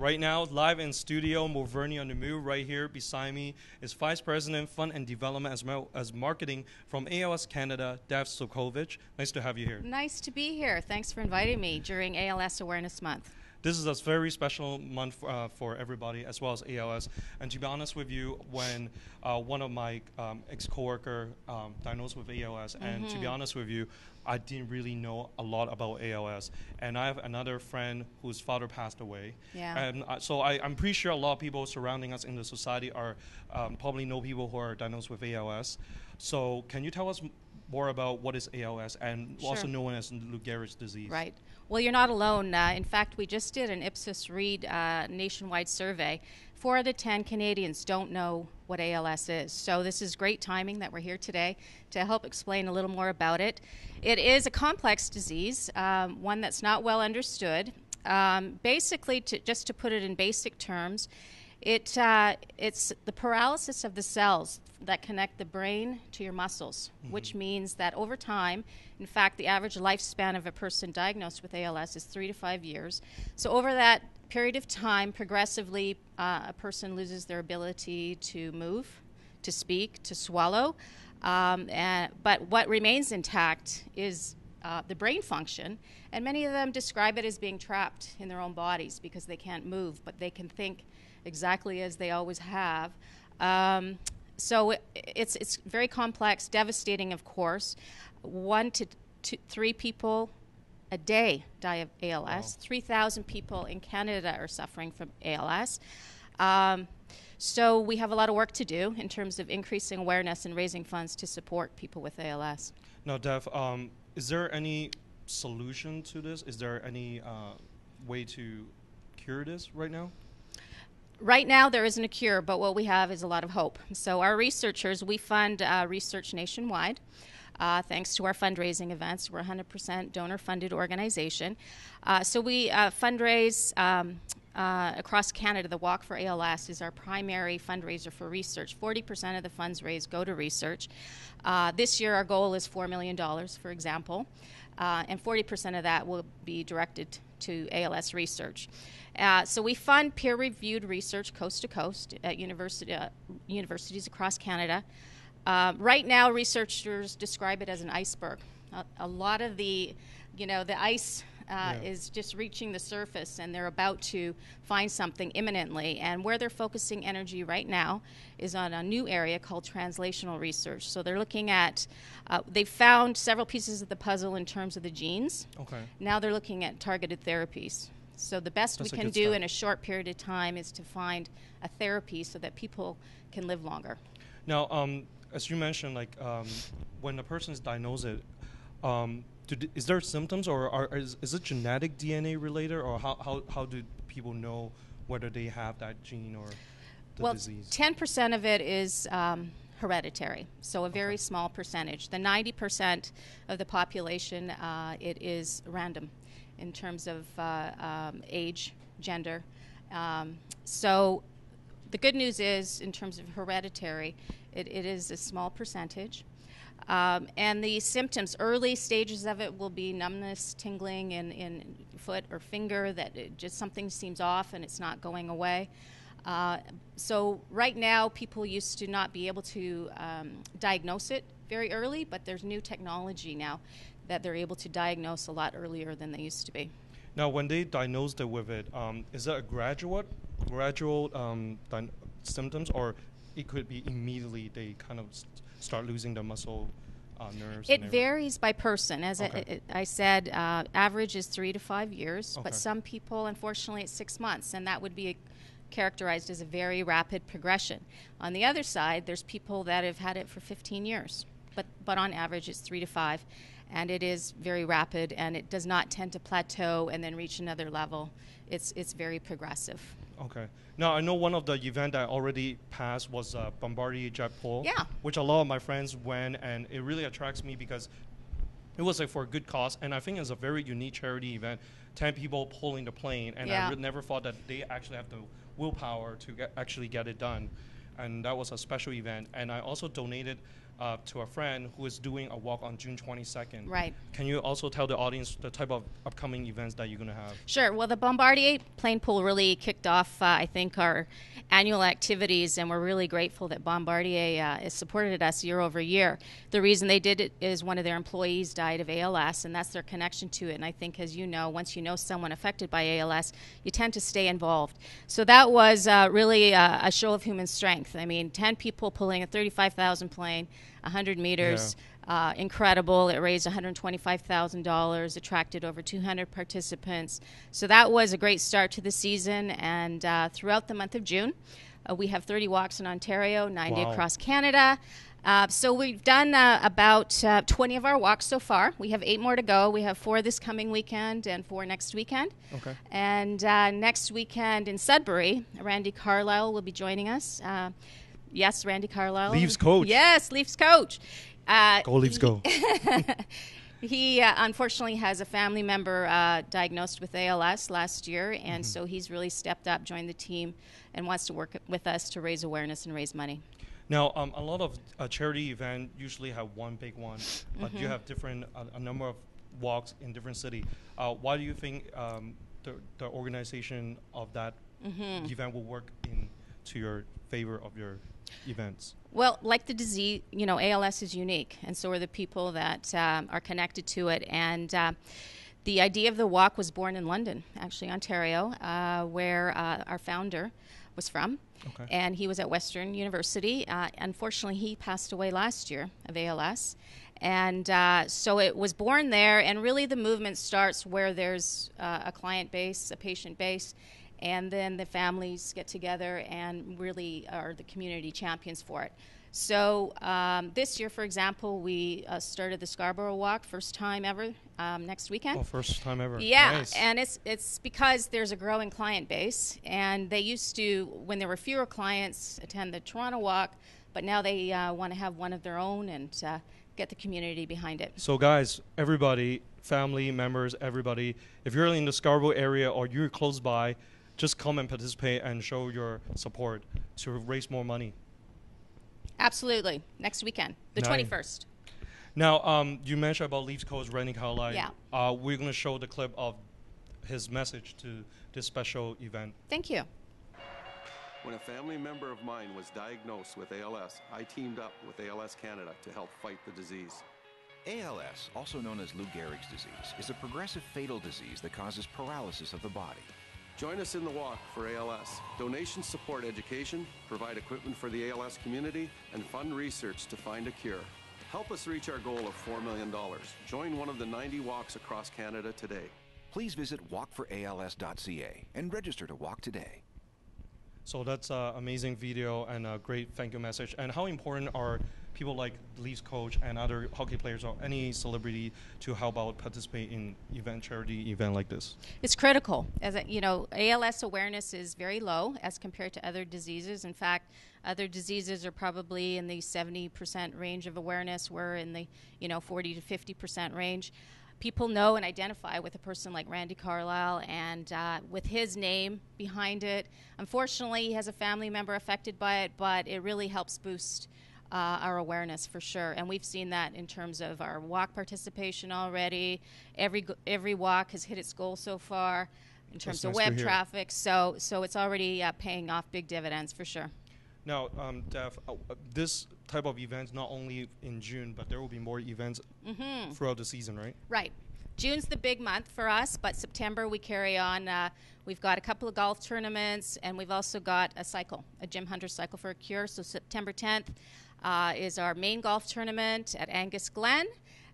Right now, live in studio, MoVernie on the move. Right here beside me is Vice President, Fund and Development as Marketing from ALS Canada, Cvitkovic. Nice to have you here. Nice to be here. Thanks for inviting me during ALS Awareness Month. This is a very special month for everybody, as well as ALS. And to be honest with you, when one of my ex-coworker diagnosed with ALS, and to be honest with you, I didn't really know a lot about ALS. And I have another friend whose father passed away. Yeah. And so I'm pretty sure a lot of people surrounding us in the society are probably know people who are diagnosed with ALS. So can you tell us more about what is ALS and also known as Lou Gehrig's disease? Right. Well, you're not alone. In fact, we just did an Ipsos Reid nationwide survey. 4 out of 10 Canadians don't know what ALS is. So this is great timing that we're here today to help explain a little more about it. It is a complex disease, one that's not well understood. Basically, just to put it in basic terms, it's the paralysis of the cells that connect the brain to your muscles, which means that over time, in fact, the average lifespan of a person diagnosed with ALS is 3 to 5 years. So over that period of time, progressively, a person loses their ability to move, to speak, to swallow. But what remains intact is the brain function, and many of them describe it as being trapped in their own bodies because they can't move, but they can think exactly as they always have. So it's very complex, devastating, of course. 1 to 3 people a day die of ALS. Wow. 3,000 people in Canada are suffering from ALS. So we have a lot of work to do in terms of increasing awareness and raising funds to support people with ALS. Now, Dev, is there any solution to this? Is there any way to cure this right now? Right now, there isn't a cure, but what we have is a lot of hope. So our researchers, we fund research nationwide. Thanks to our fundraising events. We're a 100% donor-funded organization. So we fundraise across Canada. The Walk for ALS is our primary fundraiser for research. 40% of the funds raised go to research. This year, our goal is $4 million, for example, and 40% of that will be directed to ALS research. So we fund peer-reviewed research coast to coast at universities across Canada. Right now, researchers describe it as an iceberg. A lot of the ice is just reaching the surface, and they're about to find something imminently. And where they're focusing energy right now is on a new area called translational research. So they're looking at, they found several pieces of the puzzle in terms of the genes. Okay. Now they're looking at targeted therapies. So the best we can do in a short period of time is to find a therapy so that people can live longer. Now, as you mentioned, like when a person is diagnosed, is there symptoms, or is it genetic DNA related, or how do people know whether they have that gene or the disease? 10% of it is hereditary, so a very small percentage. The 90% of the population, it is random in terms of age, gender. So the good news is, in terms of hereditary, it is a small percentage. And the symptoms, early stages of it will be numbness, tingling in foot or finger, that just something seems off and it's not going away. So right now, people used to not be able to diagnose it very early, but there's new technology now that they're able to diagnose a lot earlier than they used to be. Now, when they diagnosed it with it, is that a gradual symptoms, or it could be immediately they kind of start losing the muscle nerves? It varies by person. As I said, average is 3 to 5 years, but some people, unfortunately, it's 6 months, and that would be characterized as a very rapid progression. On the other side, there's people that have had it for 15 years, but on average it's 3 to 5, and it is very rapid, and it does not tend to plateau and then reach another level. It's very progressive. Okay. Now, I know one of the events that already passed was Bombardier Jet Pool, which a lot of my friends went, and it really attracts me because it was like for a good cause, and I think it's a very unique charity event. 10 people pulling the plane, and I never thought that they actually have the willpower to actually get it done, and that was a special event. And I also donated to a friend who is doing a walk on June 22nd. Right. Can you also tell the audience the type of upcoming events that you're going to have? Sure. Well, the Bombardier Plane Pool really kicked off, I think, our annual activities, and we're really grateful that Bombardier has supported us year over year. The reason they did it is one of their employees died of ALS, and that's their connection to it. And I think, as you know, once you know someone affected by ALS, you tend to stay involved. So that was really a show of human strength. I mean, 10 people pulling a 35,000 plane, 100 meters. Yeah. Incredible. It raised $125,000, attracted over 200 participants. So that was a great start to the season. And throughout the month of June, we have 30 walks in Ontario, 90 across Canada. So we've done about 20 of our walks so far. We have 8 more to go. We have 4 this coming weekend and 4 next weekend. Okay. And next weekend in Sudbury, Randy Carlisle will be joining us. Yes, Randy Carlisle. Leafs coach. Yes, Leafs coach. Go Leafs, go. He unfortunately has a family member diagnosed with ALS last year, and so he's really stepped up, joined the team, and wants to work with us to raise awareness and raise money. Now, a lot of charity events usually have one big one, but you have different a number of walks in different cities. Why do you think the organization of that event will work to your favor of your events? Well, like the disease, you know, ALS is unique, and so are the people that are connected to it. And the idea of the walk was born in London, actually, Ontario, where our founder was from. Okay. And he was at Western University. Unfortunately, he passed away last year of ALS. And so it was born there, and really the movement starts where there's a client base, a patient base, and then the families get together and really are the community champions for it. So this year, for example, we started the Scarborough Walk, first time ever, next weekend. Oh, first time ever. Yeah, Nice. and it's because there's a growing client base, and they used to, when there were fewer clients, attend the Toronto Walk, but now they want to have one of their own and get the community behind it. So guys, everybody, family members, everybody, if you're in the Scarborough area or you're close by, just come and participate and show your support to raise more money. Absolutely. Next weekend, the Nice. 21st. Now, you mentioned about Leafs coach Randy Carlisle. Yeah. We're going to show the clip of his message to this special event. Thank you. When a family member of mine was diagnosed with ALS, I teamed up with ALS Canada to help fight the disease. ALS, also known as Lou Gehrig's disease, is a progressive fatal disease that causes paralysis of the body. Join us in the walk for ALS. Donations support education, provide equipment for the ALS community, and fund research to find a cure. Help us reach our goal of $4 million. Join one of the 90 walks across Canada today. Please visit walkforals.ca and register to walk today. So that's an amazing video and a great thank you message. And how important are people like Leafs coach and other hockey players or any celebrity to help out participate in charity event like this? It's critical. As you know, ALS awareness is very low as compared to other diseases. In fact, other diseases are probably in the 70% range of awareness. We're in the 40 to 50% range. People know and identify with a person like Randy Carlisle, and with his name behind it. Unfortunately, he has a family member affected by it, but it really helps boost our awareness for sure. And we've seen that in terms of our walk participation already. Every walk has hit its goal so far in terms of web traffic. So it's already paying off big dividends for sure. Now, Dev, this type of events not only in June, but there will be more events throughout the season, right? Right. June's the big month for us, but September we carry on. We've got a couple of golf tournaments, and we've also got a Jim Hunter Cycle for a Cure. So September 10th is our main golf tournament at Angus Glen.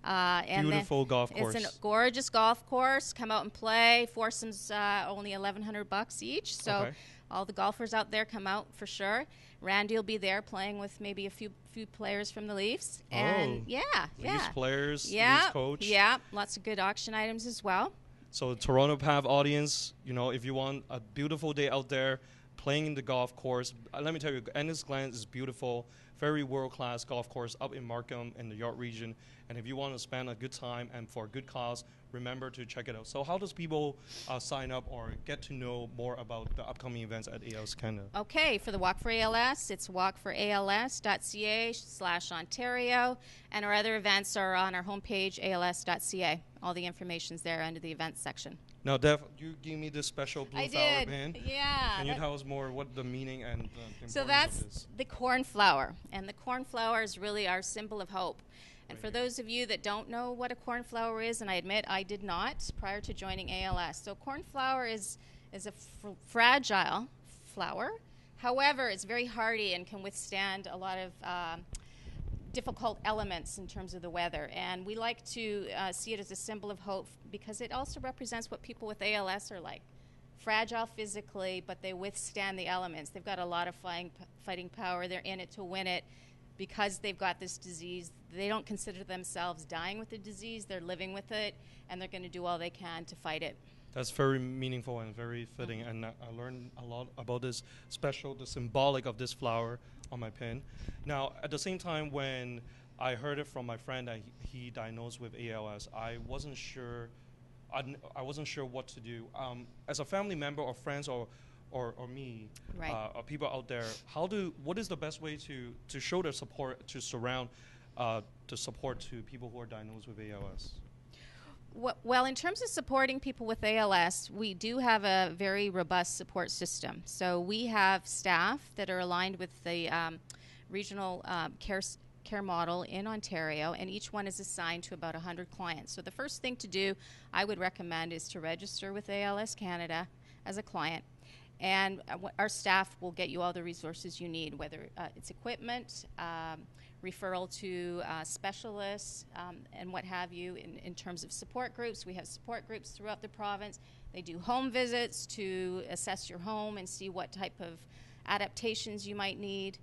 And beautiful golf course. It's a gorgeous golf course. Come out and play. Foursomes only $1,100 each. So okay. All the golfers out there come out for sure. Randy will be there playing with maybe a few players from the Leafs. And Leafs players, yeah, Leafs coach. Yeah, lots of good auction items as well. So Toronto Pav audience, if you want a beautiful day out there playing in the golf course, let me tell you, Angus Glen is beautiful. very world-class golf course up in Markham in the York region. And if you want to spend a good time and for a good cause, remember to check it out. So how does people sign up or get to know more about the upcoming events at ALS Canada? Okay, for the Walk for ALS, it's walkforals.ca/Ontario, and our other events are on our homepage, als.ca. All the information's there under the events section. Now, Dev, you gave me this special blue flower pin. Yeah. Can you tell us more what the meaning and the importance So of that's this? the cornflower, and the cornflower is really our symbol of hope. And for those of you that don't know what a cornflower is, and I admit I did not prior to joining ALS, so cornflower is a fragile flower. However, it's very hardy and can withstand a lot of difficult elements in terms of the weather. And we like to see it as a symbol of hope because it also represents what people with ALS are like. Fragile physically, but they withstand the elements. They've got a lot of fighting power. They're in it to win it. Because they've got this disease, they don't consider themselves dying with the disease. They're living with it, and they're going to do all they can to fight it. That's very meaningful and very fitting, and I learned a lot about this the symbolic of this flower on my pin. Now, at the same time, when I heard it from my friend that he diagnosed with ALS, I wasn't sure what to do. As a family member or friends or me, or people out there, what is the best way to show their support, to surround the support to people who are diagnosed with ALS? Well, in terms of supporting people with ALS, we do have a very robust support system. So we have staff that are aligned with the regional care model in Ontario, and each one is assigned to about 100 clients. So the first thing to do, I would recommend, is to register with ALS Canada as a client. And our staff will get you all the resources you need, whether it's equipment, referral to specialists, and what have you in terms of support groups. We have support groups throughout the province. They do home visits to assess your home and see what type of adaptations you might need.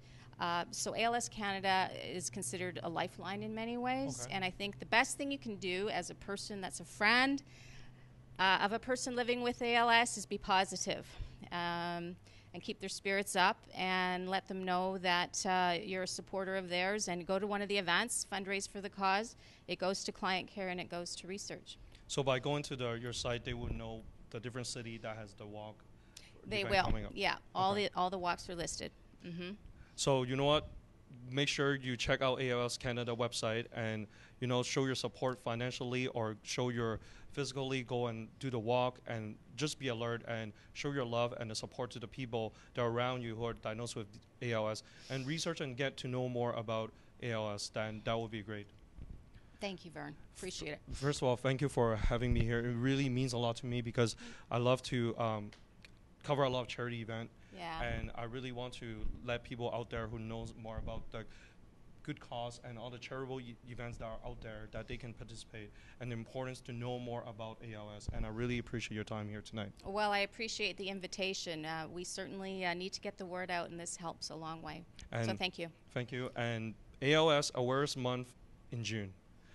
So ALS Canada is considered a lifeline in many ways. Okay. And I think the best thing you can do as a person that's a friend of a person living with ALS is be positive. And keep their spirits up and let them know that you're a supporter of theirs, and go to one of the events, fundraise for the cause. It goes to client care and it goes to research. So by going to your site, they would know the different city that has the walk. They will, yeah. All the walks are listed. So you know what? Make sure you check out ALS Canada website and show your support financially or show your physically, go and do the walk, and just be alert and show your love and the support to the people that are around you who are diagnosed with ALS, and research and get to know more about ALS. Then that would be great. Thank you, Vern. Appreciate it. First of all, thank you for having me here. It really means a lot to me because I love to cover a lot of charity events. Yeah. And I really want to let people out there who knows more about the good cause and all the charitable events that are out there that they can participate, and the importance to know more about ALS. And I really appreciate your time here tonight. Well, I appreciate the invitation. We certainly need to get the word out, and this helps a long way. And so thank you. Thank you. And ALS Awareness Month in June.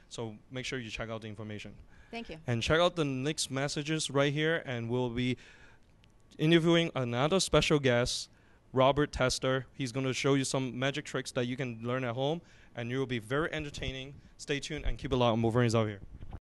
So make sure you check out the information. Thank you. And check out the next messages right here, and we'll be interviewing another special guest, Robert Tester. He's going to show you some magic tricks that you can learn at home, and you will be very entertaining. Stay tuned and keep it loud on MoVernie's out here.